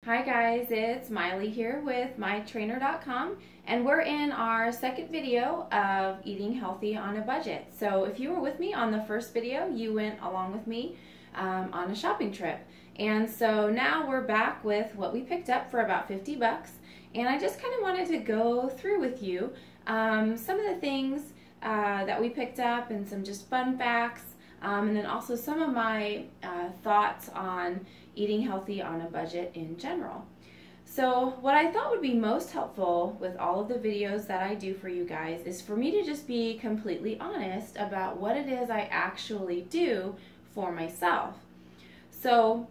Hi guys, it's Miley here with mytrainer.com, and we're in our second video of eating healthy on a budget. So if you were with me on the first video, you went along with me on a shopping trip. And so now we're back with what we picked up for about 50 bucks. And I just kind of wanted to go through with you some of the things that we picked up and some just fun facts. And then also some of my thoughts on eating healthy on a budget in general. So what I thought would be most helpful with all of the videos that I do for you guys is for me to just be completely honest about what it is I actually do for myself. So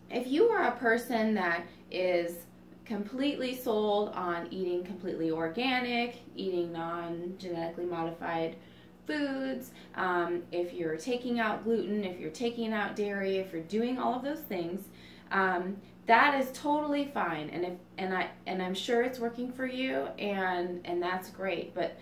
if you are a person that is completely sold on eating completely organic, eating non-genetically modified foods, if you're taking out gluten, if you're taking out dairy, if you're doing all of those things, that is totally fine, and I'm sure it's working for you, and that's great. But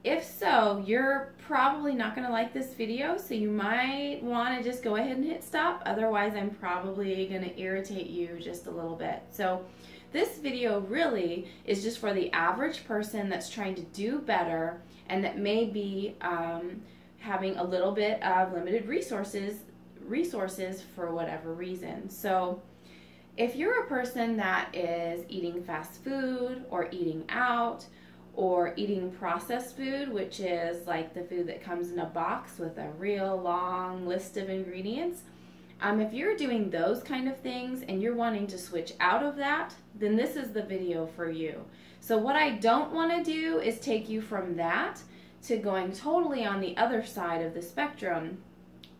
if so, you're probably not going to like this video, so you might want to just go ahead and hit stop. Otherwise, I'm probably going to irritate you just a little bit. So this video really is just for the average person that's trying to do better and that may be having a little bit of limited resources for whatever reason. So if you're a person that is eating fast food or eating out or eating processed food, which is like the food that comes in a box with a real long list of ingredients, if you're doing those kind of things and you're wanting to switch out of that, then this is the video for you. So what I don't want to do is take you from that to going totally on the other side of the spectrum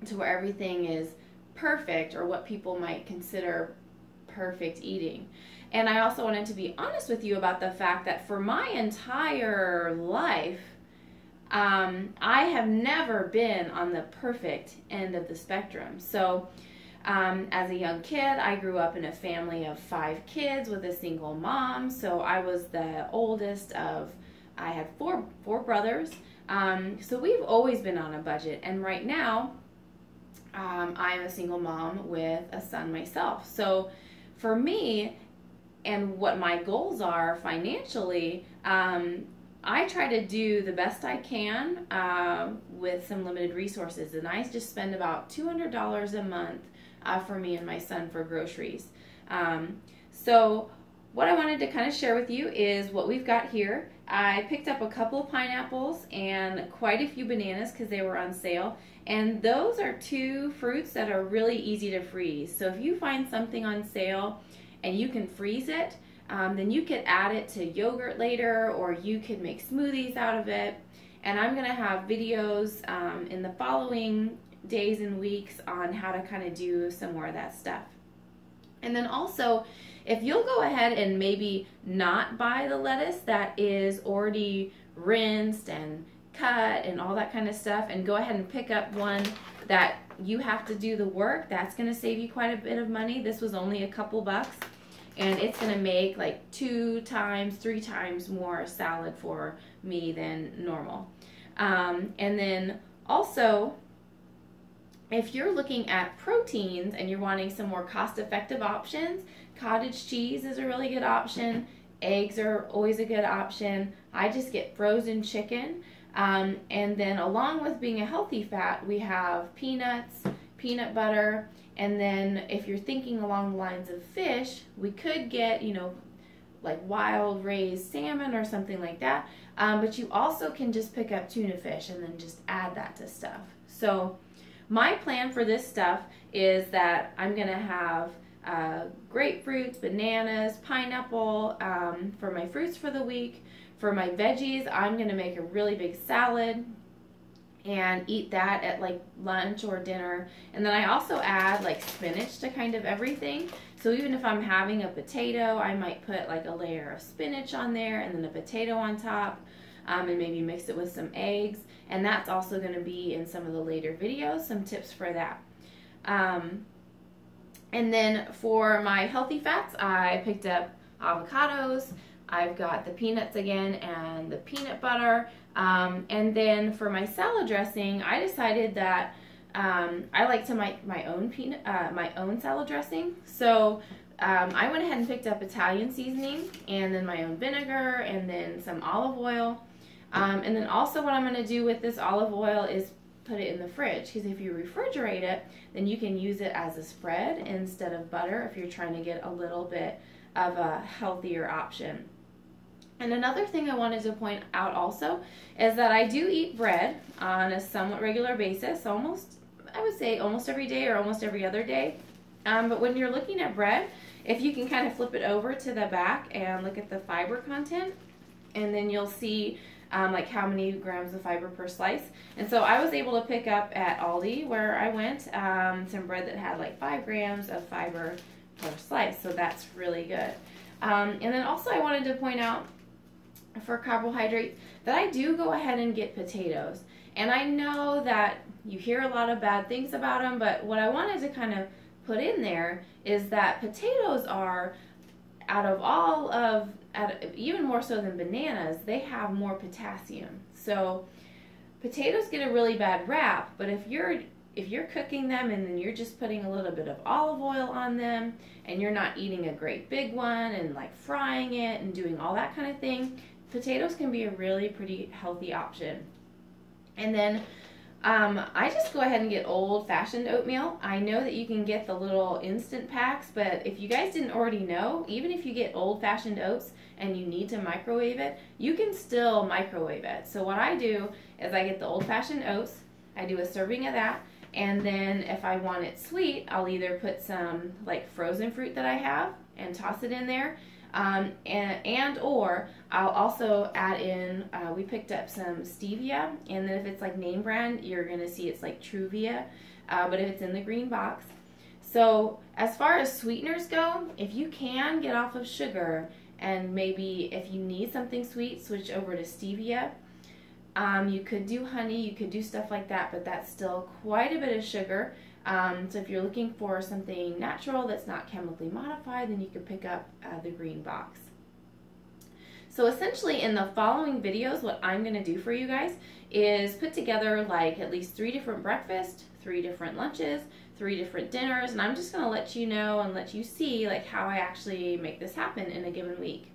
to where everything is perfect, or what people might consider perfect eating. And I also wanted to be honest with you about the fact that for my entire life, I have never been on the perfect end of the spectrum. So as a young kid, I grew up in a family of 5 kids with a single mom. So I was the oldest of, I had four brothers. So we've always been on a budget. And right now, I'm a single mom with a son myself. So for me, and what my goals are financially, I try to do the best I can with some limited resources, and I just spend about $200 a month for me and my son for groceries. So what I wanted to kind of share with you is what we've got here. I picked up a couple of pineapples and quite a few bananas because they were on sale, and those are 2 fruits that are really easy to freeze. So if you find something on sale and you can freeze it, then you could add it to yogurt later, or you could make smoothies out of it. And I'm going to have videos in the following days and weeks on how to kind of do some more of that stuff. And then also, if you'll go ahead and maybe not buy the lettuce that is already rinsed and cut and all that kind of stuff, and go ahead and pick up one that you have to do the work, that's going to save you quite a bit of money. This was only a couple bucks, and it's going to make like 2 times, 3 times more salad for me than normal. And then also, if you're looking at proteins and you're wanting some more cost-effective options, cottage cheese is a really good option. Eggs are always a good option. I just get frozen chicken. And then along with being a healthy fat, we have peanuts, peanut butter, and then if you're thinking along the lines of fish, we could get, you know, like wild raised salmon or something like that. But you also can just pick up tuna fish and then just add that to stuff. So my plan for this stuff is that I'm going to have grapefruits, bananas, pineapple for my fruits for the week. For my veggies, I'm going to make a really big salad and eat that at like lunch or dinner. And then I also add like spinach to kind of everything. So even if I'm having a potato, I might put like a layer of spinach on there and then a potato on top, and maybe mix it with some eggs. And that's also going to be in some of the later videos, some tips for that. And then for my healthy fats, I picked up avocados. I've got the peanuts again and the peanut butter. And then for my salad dressing, I decided that I like to make my own salad dressing. So I went ahead and picked up Italian seasoning, and then my own vinegar, and then some olive oil. And then also what I'm going to do with this olive oil is put it in the fridge, because if you refrigerate it, then you can use it as a spread instead of butter if you're trying to get a little bit of a healthier option. And another thing I wanted to point out also is that I do eat bread on a somewhat regular basis, I would say almost every day or almost every other day. But when you're looking at bread, if you can kind of flip it over to the back and look at the fiber content, and then you'll see like how many grams of fiber per slice. And so I was able to pick up at Aldi, where I went, some bread that had like 5 grams of fiber per slice. So that's really good. And then also I wanted to point out for carbohydrates that I do go ahead and get potatoes. And I know that you hear a lot of bad things about them, but what I wanted to kind of put in there is that potatoes are, even more so than bananas, they have more potassium. So potatoes get a really bad rap, but if you're cooking them and then you're just putting a little bit of olive oil on them, and you're not eating a great big one and like frying it and doing all that kind of thing, potatoes can be a really pretty healthy option. And then I just go ahead and get old-fashioned oatmeal. I know that you can get the little instant packs, but if you guys didn't already know, even if you get old-fashioned oats and you need to microwave it, you can still microwave it. So what I do is I get the old-fashioned oats, I do a serving of that, and then if I want it sweet, I'll either put some like frozen fruit that I have and toss it in there, or I'll also add in, we picked up some stevia, and then if it's like name brand, you're going to see it's like Truvia, but if it's in the green box. So as far as sweeteners go, if you can get off of sugar, and maybe if you need something sweet, switch over to stevia. You could do honey, you could do stuff like that, but that's still quite a bit of sugar. So if you're looking for something natural that's not chemically modified, then you could pick up the green box. So essentially in the following videos, what I'm going to do for you guys is put together like at least 3 different breakfasts, 3 different lunches, 3 different dinners, and I'm just going to let you know and let you see like how I actually make this happen in a given week.